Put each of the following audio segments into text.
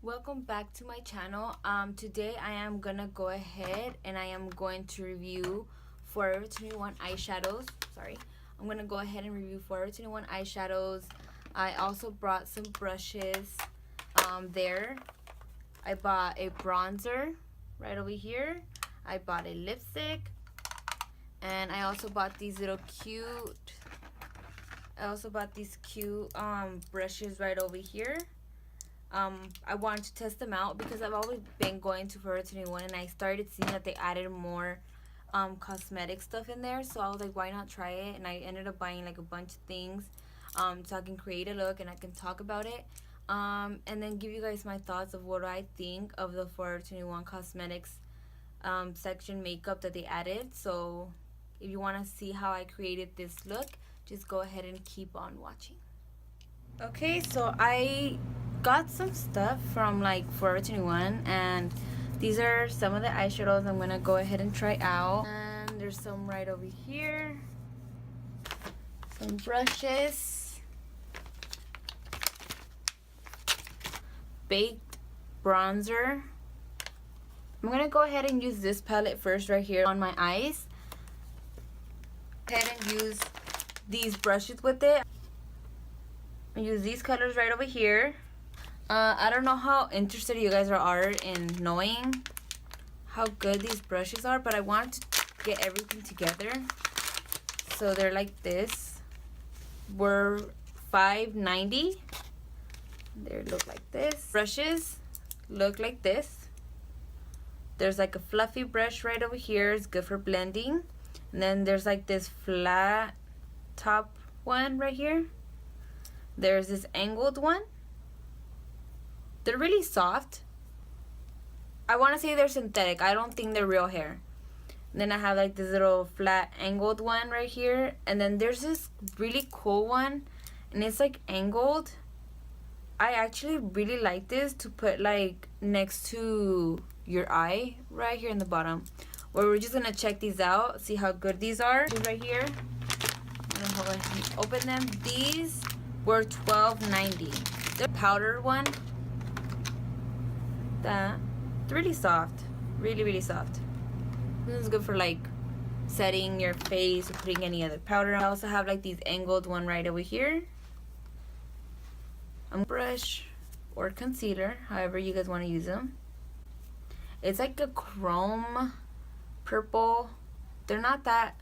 Welcome back to my channel. Today I am gonna go ahead and I am going to review Forever 21 eyeshadows. I'm gonna go ahead and review Forever 21 eyeshadows. I also brought some brushes there. I bought a bronzer right over here. I bought a lipstick, and I also bought these cute brushes right over here. I wanted to test them out because I've always been going to Forever 21 and I started seeing that they added more cosmetic stuff in there, so I was like, why not try it? And I ended up buying like a bunch of things so I can create a look and I can talk about it and then give you guys my thoughts of what I think of the Forever 21 cosmetics section makeup that they added. So if you want to see how I created this look, just go ahead and keep on watching. Okay, so I got some stuff from like Forever 21, and these are some of the eyeshadows I'm gonna go ahead and try out. And there's some right over here, some brushes, baked bronzer. I'm gonna go ahead and use this palette first right here on my eyes. Go ahead and use these brushes with it. I use these colors right over here. I don't know how interested you guys are in knowing how good these brushes are, but I wanted to get everything together. So they're like this. Were $5.90. They look like this. Brushes look like this. There's like a fluffy brush right over here. It's good for blending. And then there's like this flat top one right here. There's this angled one. They're really soft. I want to say they're synthetic. I don't think they're real hair. And then I have like this little flat angled one right here. And then there's this really cool one, and it's like angled. I actually really like this to put like next to your eye right here in the bottom. Where we're just going to check these out, see how good these are. These right here. I'm going to open them. These were $12.90. The powder one. That it's really soft, really soft. This is good for like setting your face or putting any other powder. I also have like these angled one right over here. A brush or concealer, however you guys want to use them. It's like a chrome purple. They're not that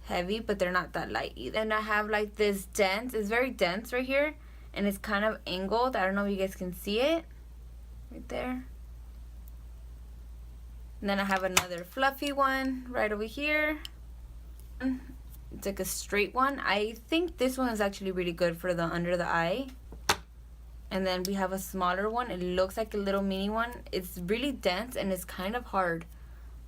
heavy, but they're not that light either. And I have like this dense, it's very dense right here, and it's kind of angled. I don't know if you guys can see it right there. And then I have another fluffy one right over here. It's like a straight one. I think this one is actually really good for the under the eye. And then we have a smaller one. It looks like a little mini one. It's really dense and it's kind of hard.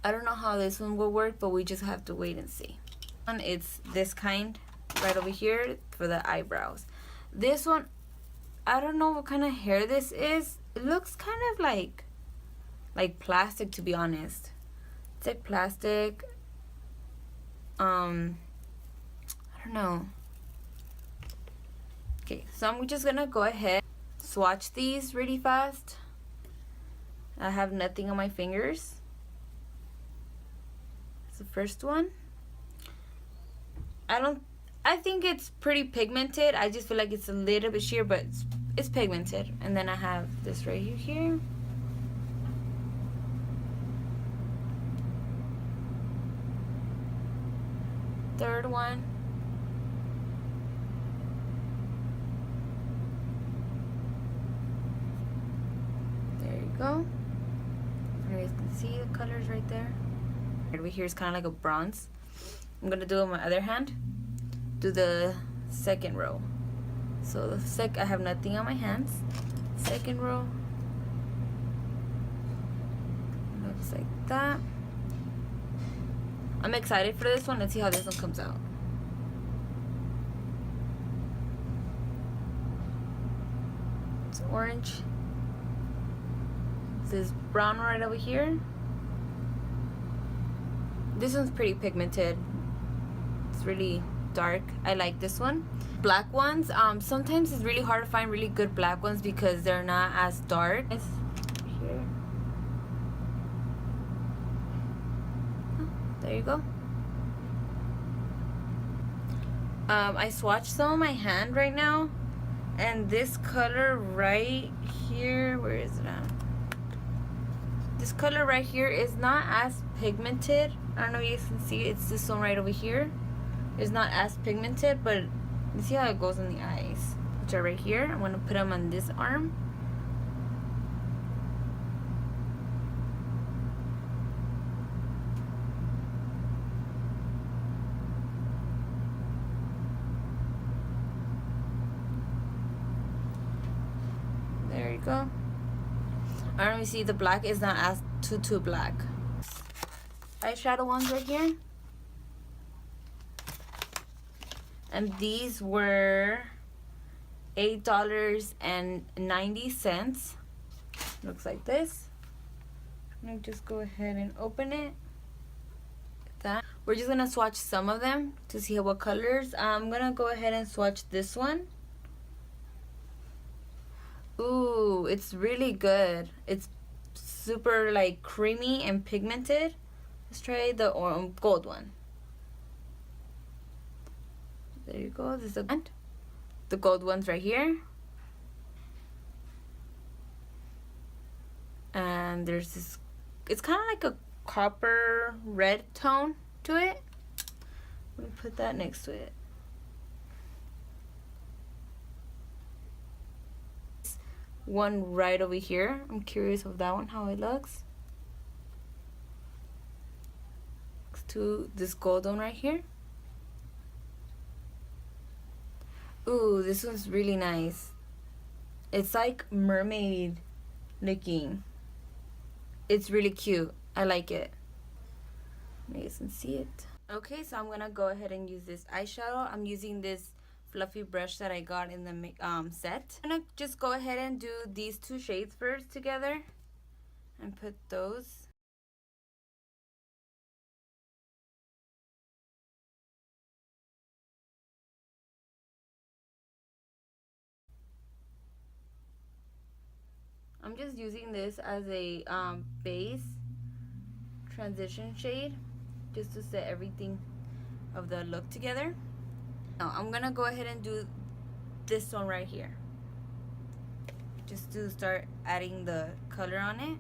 I don't know how this one will work, but we just have to wait and see. And it's this kind right over here for the eyebrows. This one, I don't know what kind of hair this is. It looks kind of like plastic, to be honest. It's like plastic. I don't know. Okay, so I'm just gonna go ahead swatch these really fast. I have nothing on my fingers. It's the first one. I think it's pretty pigmented. I just feel like it's a little bit sheer, but it's pigmented. And then I have this right here. Third one. There you go. You guys can see the colors right there. Over here is kind of like a bronze. I'm gonna do it on my other hand. Do the second row. So I have nothing on my hands. Second row. Looks like that. I'm excited for this one. Let's see how this one comes out. It's orange. This brown right over here. This one's pretty pigmented. It's really dark. I like this one. Black ones, sometimes it's really hard to find really good black ones because they're not as dark. here. Oh, there you go. I swatched some on my hand right now, and this color right here, where is it at? This color right here is not as pigmented. I don't know if you guys can see it. It's this one right over here. It's not as pigmented, but you see how it goes on the eyes, which are right here. I'm gonna put them on this arm. There you go. I don't really see the black is not as too black. Eyeshadow ones right here. And these were $8.90. Looks like this. Let me just go ahead and open it. That. We're just gonna swatch some of them to see what colors. I'm gonna go ahead and swatch this one. Ooh, it's really good. It's super like creamy and pigmented. Let's try the gold one. There you go. This is the gold ones right here. And there's this, it's kind of like a copper red tone to it. Let me put that next to it. One right over here. I'm curious of that one, how it looks. Next to this gold one right here. Ooh, this one's really nice. It's like mermaid looking. It's really cute. I like it. You guys can see it. Okay, so I'm gonna go ahead and use this eyeshadow. I'm using this fluffy brush that I got in the set. I'm gonna just go ahead and do these two shades first together and put those. I'm just using this as a base transition shade just to set everything of the look together. Now I'm gonna go ahead and do this one right here just to start adding the color on it.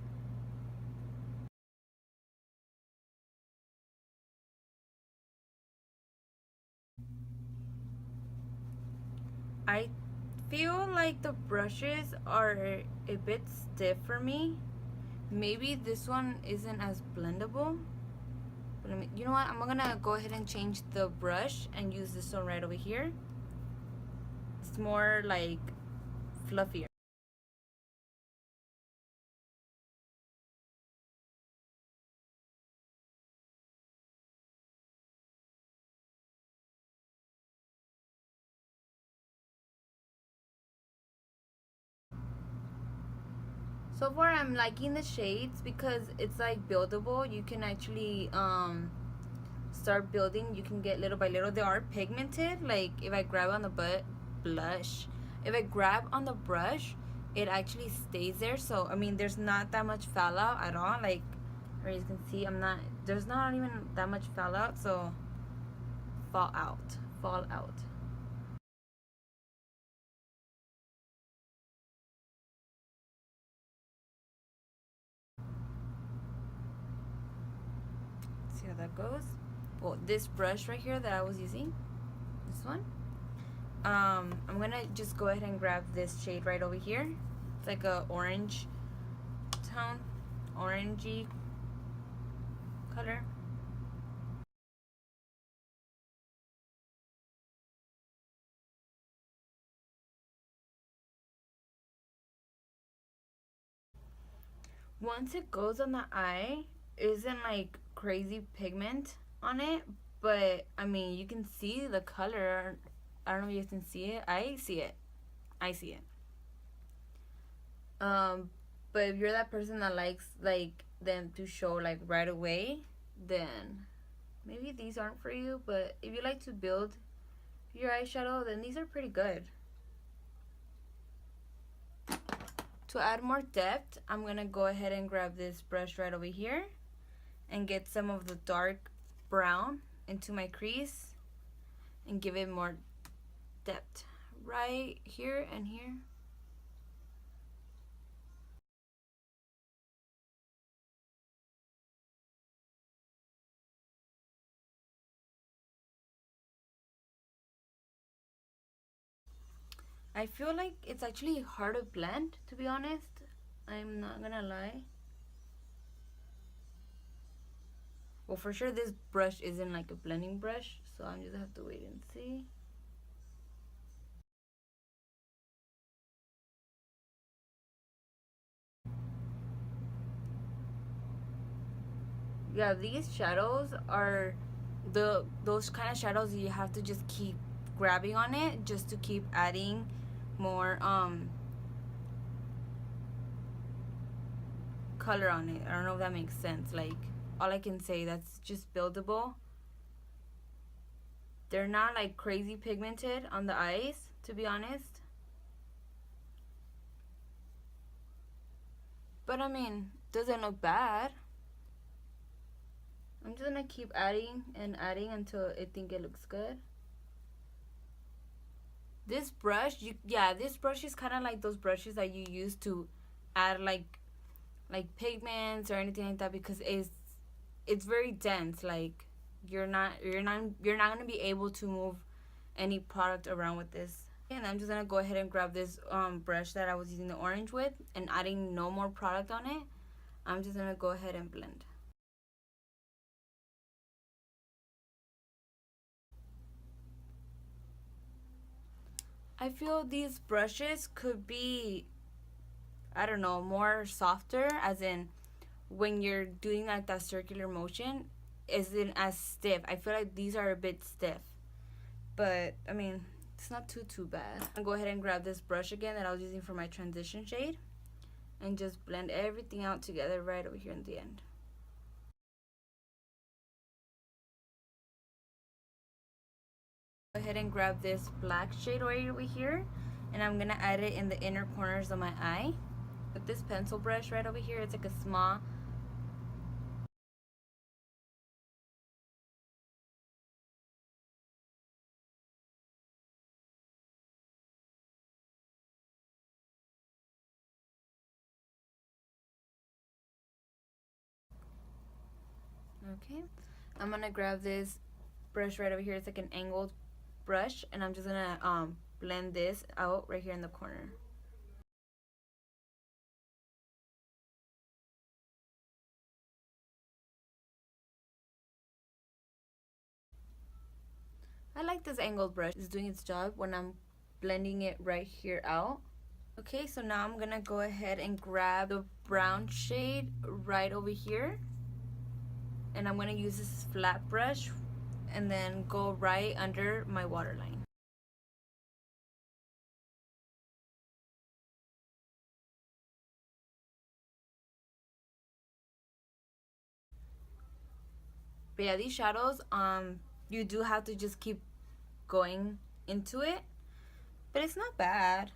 I feel like the brushes are a bit stiff for me. Maybe this one isn't as blendable. But you know what? I'm gonna go ahead and change the brush and use this one right over here. It's more like fluffier. So far I'm liking the shades because it's like buildable. You can actually start building. You can get little by little. They are pigmented. Like if I grab on the blush, if I grab on the brush, it actually stays there. So I mean there's not that much fallout at all. Like as you can see, there's not even that much fallout. So fall out. See how that goes. Well, this brush right here that I was using, this one, I'm gonna just go ahead and grab this shade right over here. It's like a orange tone, orangey color. Once it goes on the eye, it isn't like crazy pigment on it, but I mean you can see the color. I don't know if you can see it. I see it. But if you're that person that likes like them to show like right away, then maybe these aren't for you. But if you like to build your eyeshadow, then these are pretty good. To add more depth, I'm gonna go ahead and grab this brush right over here and get some of the dark brown into my crease and give it more depth right here and here. I feel like it's actually hard to blend, to be honest. I'm not gonna lie. Well, for sure this brush isn't like a blending brush, so I'm just gonna have to wait and see. Yeah, these shadows are those kind of shadows you have to just keep grabbing on it just to keep adding more color on it. I don't know if that makes sense. Like, all I can say, that's just buildable. They're not like crazy pigmented on the eyes, to be honest, but I mean, doesn't look bad. I'm just gonna keep adding and adding until I think it looks good. This brush, this brush is kind of like those brushes that you use to add like pigments or anything like that, because it's very dense. Like, you're not gonna be able to move any product around with this. And I'm just gonna go ahead and grab this brush that I was using the orange with, and adding no more product on it, I'm just gonna go ahead and blend. I feel these brushes could be, I don't know, more softer, as in when you're doing like that circular motion isn't as stiff. I feel like these are a bit stiff, but I mean, it's not too bad. I'll go ahead and grab this brush again that I was using for my transition shade and just blend everything out together right over here in the end. Go ahead and grab this black shade right over here, and I'm gonna add it in the inner corners of my eye with this pencil brush right over here. It's like a small okay. I'm gonna grab this brush right over here. It's like an angled brush, and I'm just gonna blend this out right here in the corner. I like this angled brush. It's doing its job when I'm blending it right here out. Okay, so now I'm gonna go ahead and grab the brown shade right over here, and I'm gonna use this flat brush and then go right under my waterline. But yeah, these shadows, you do have to just keep going into it, but it's not bad.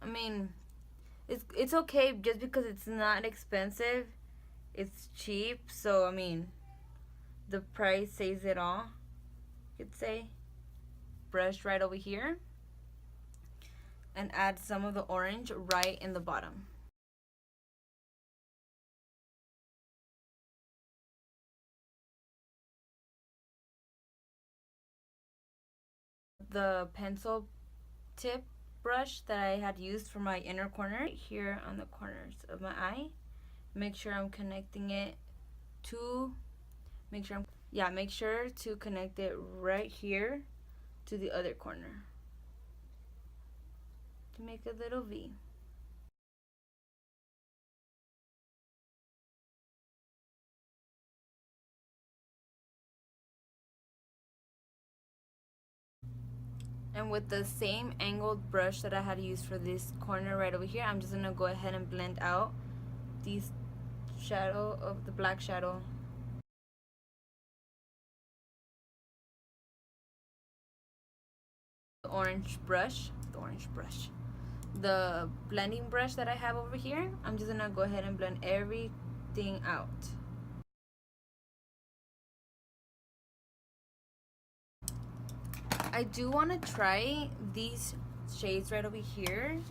I mean, it's okay just because it's not expensive. It's cheap, so I mean, the price says it all, you could say. Brush right over here and add some of the orange right in the bottom. The pencil tip brush that I had used for my inner corner, right here on the corners of my eye, make sure I'm connecting it to, make sure to connect it right here to the other corner to make a little V. And with the same angled brush that I had used for this corner right over here, I'm just gonna go ahead and blend out these shadow of the black shadow. The orange brush, the blending brush that I have over here, I'm just gonna go ahead and blend everything out. I do want to try these shades right over here,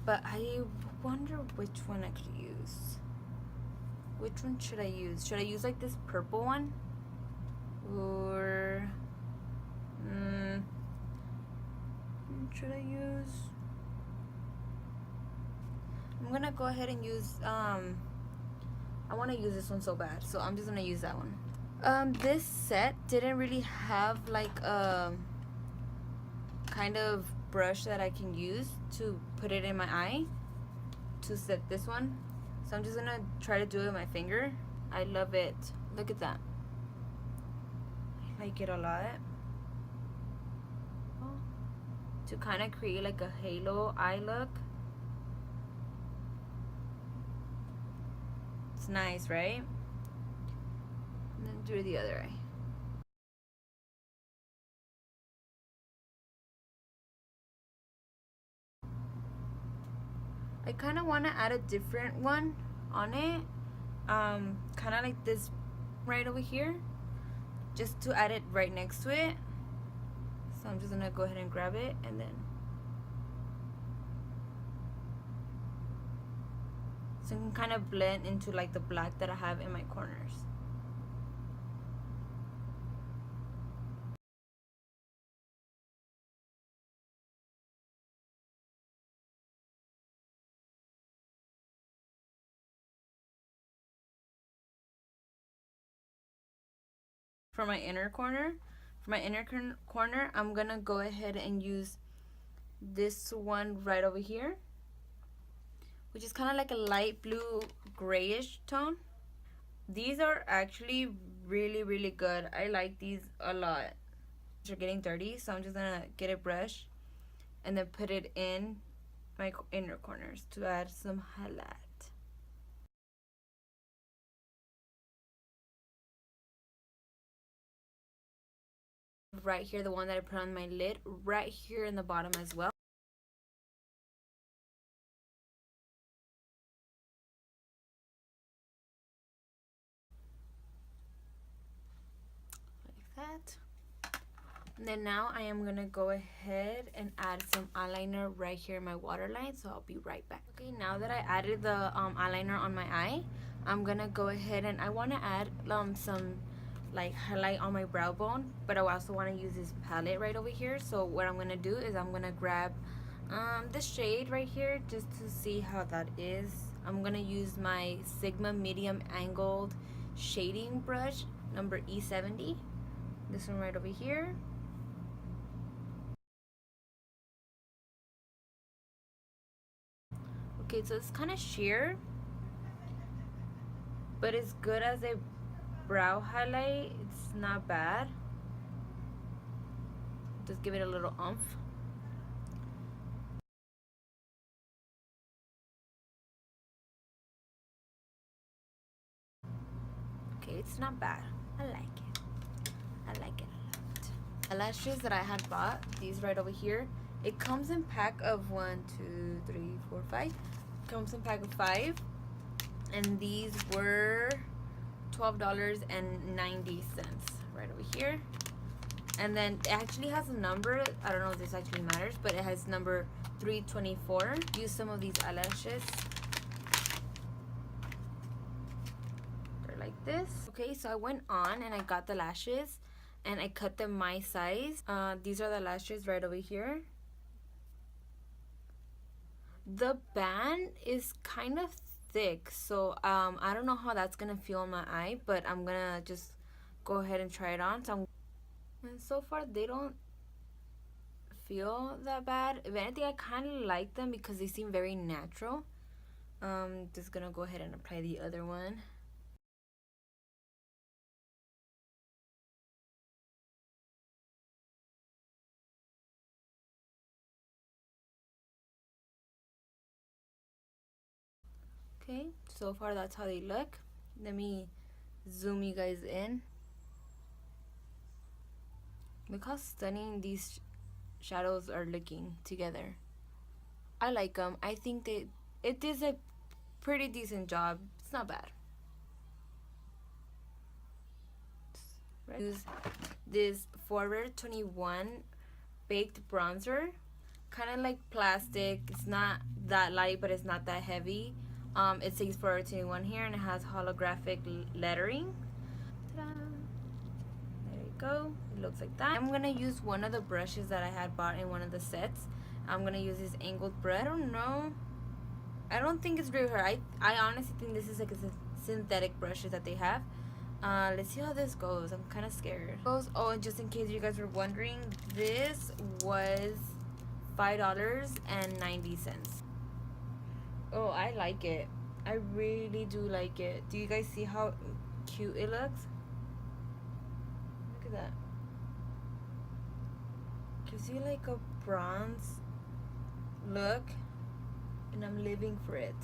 but I wonder which one I could use. Which one should I use? Should I use like this purple one? Or should I use? I'm gonna go ahead and use I want to use this one so bad, so I'm just gonna use that one. This set didn't really have like a kind of brush that I can use to put it in my eye to set this one, so I'm just gonna try to do it with my finger. I love it. Look at that. I like it a lot. To kind of create like a halo eye look. It's nice, right? And then do the other eye. I kind of want to add a different one on it, kind of like this right over here, just to add it right next to it. So I'm just gonna go ahead and grab it, and then so it can kind of blend into like the black that I have in my corners. For my inner corner, I'm gonna go ahead and use this one right over here, which is kind of like a light blue grayish tone. These are actually really good. I like these a lot. They're getting dirty, so I'm just gonna get a brush and then put it in my inner corners to add some highlight. Right here, the one that I put on my lid, right here in the bottom as well. Like that. And then now I am gonna go ahead and add some eyeliner right here in my waterline, so I'll be right back. Okay, now that I added the eyeliner on my eye, I'm gonna go ahead and I want to add some like highlight on my brow bone, but I also want to use this palette right over here. So what I'm gonna do is I'm gonna grab this shade right here just to see how that is. I'm gonna use my Sigma medium angled shading brush number E70, this one right over here. Okay, so it's kind of sheer, but it's good as a brow highlight. It's not bad. Just give it a little oomph. Okay, it's not bad. I like it. I like it a lot. Eyelashes that I had bought, these right over here, it comes in pack of 1, 2, 3, 4, 5. Comes in pack of 5, and these were $12.90 right over here. And then it actually has a number. I don't know if this actually matters, but it has number 324. Use some of these eyelashes. They're like this. Okay, so I went on and I got the lashes and I cut them my size. These are the lashes right over here. The band is kind of thick, so I don't know how that's gonna feel on my eye, but I'm gonna just go ahead and try it on. And so far they don't feel that bad. If anything, I kind of like them because they seem very natural. Just gonna go ahead and apply the other one. Okay, so far that's how they look. Let me zoom you guys in. Look how stunning these shadows are looking together. I like them. I think it is a pretty decent job. It's not bad. Use this Forever 21 baked bronzer, kind of like plastic. It's not that light, but it's not that heavy. It says Forever 21 here, and it has holographic lettering. Ta-da. There you go. It looks like that. I'm gonna use one of the brushes that I had bought in one of the sets. I'm gonna use this angled brush. I don't know. I don't think it's real hair. I honestly think this is like a synthetic brushes that they have. Let's see how this goes. I'm kind of scared. Oh, and just in case you guys were wondering, this was $5.90. Oh, I like it. I really do like it. Do you guys see how cute it looks? Look at that. Gives you like a bronze look, and I'm living for it.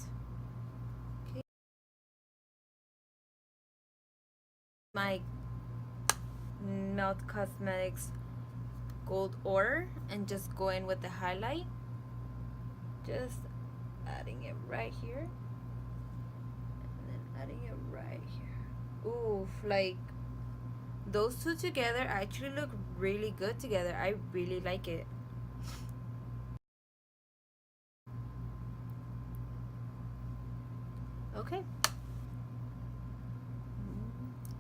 Okay. My Melt Cosmetics Gold Ore, and just go in with the highlight. Just adding it right here, and then adding it right here. Oof, like those two together actually look really good together. I really like it. Okay,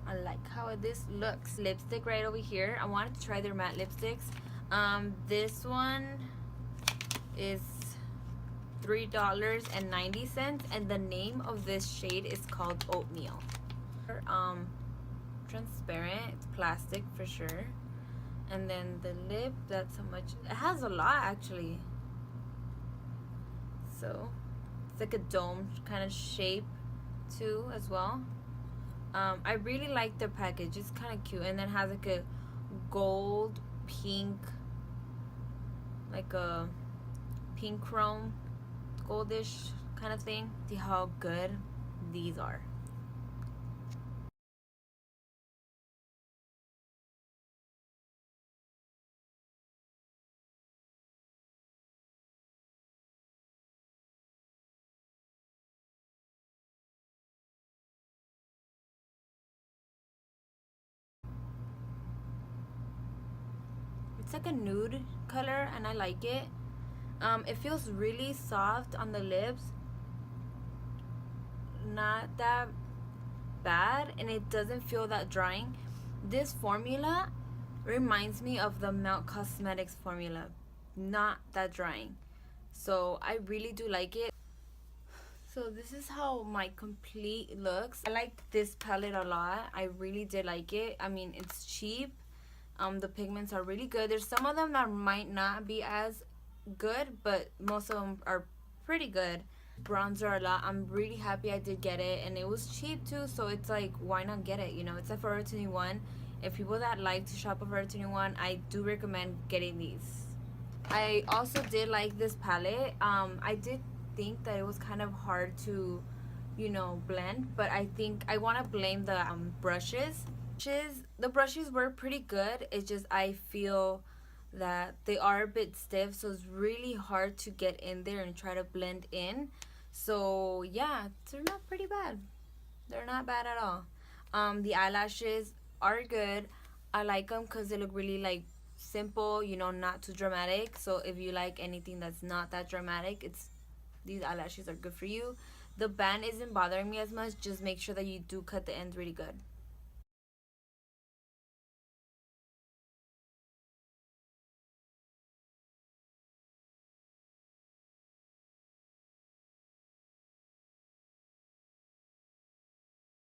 I like how this looks. Lipstick right over here. I wanted to try their matte lipsticks. This one is $3.90, and the name of this shade is called Oatmeal. Transparent. It's plastic for sure. And then the lip, that's how much it has. A lot actually. So it's like a dome kind of shape too as well. I really like the package. It's kind of cute, and then has like a gold pink, like a pink chrome goldish kind of thing. See how good these are. It's like a nude color, and I like it. It feels really soft on the lips, not that bad, and it doesn't feel that drying. This formula reminds me of the Melt Cosmetics formula, not that drying. So I really do like it. So this is how my complete looks. I like this palette a lot. I really did like it. I mean, it's cheap. The pigments are really good. There's some of them that might not be as good, but most of them are pretty good. Bronzer a lot. I'm really happy I did get it, and it was cheap too, so it's like, why not get it? You know, it's a Forever 21. If people that like to shop at Forever 21, I do recommend getting these. I also did like this palette. I did think that it was kind of hard to, you know, blend, but I think I want to blame the brushes. The brushes were pretty good. It's just I feel that they are a bit stiff, so it's really hard to get in there and try to blend in. So yeah, they're not pretty bad. They're not bad at all. The eyelashes are good. I like them because they look really like simple, you know, not too dramatic. So if you like anything that's not that dramatic, these eyelashes are good for you. The band isn't bothering me as much. Just make sure that you do cut the ends really good.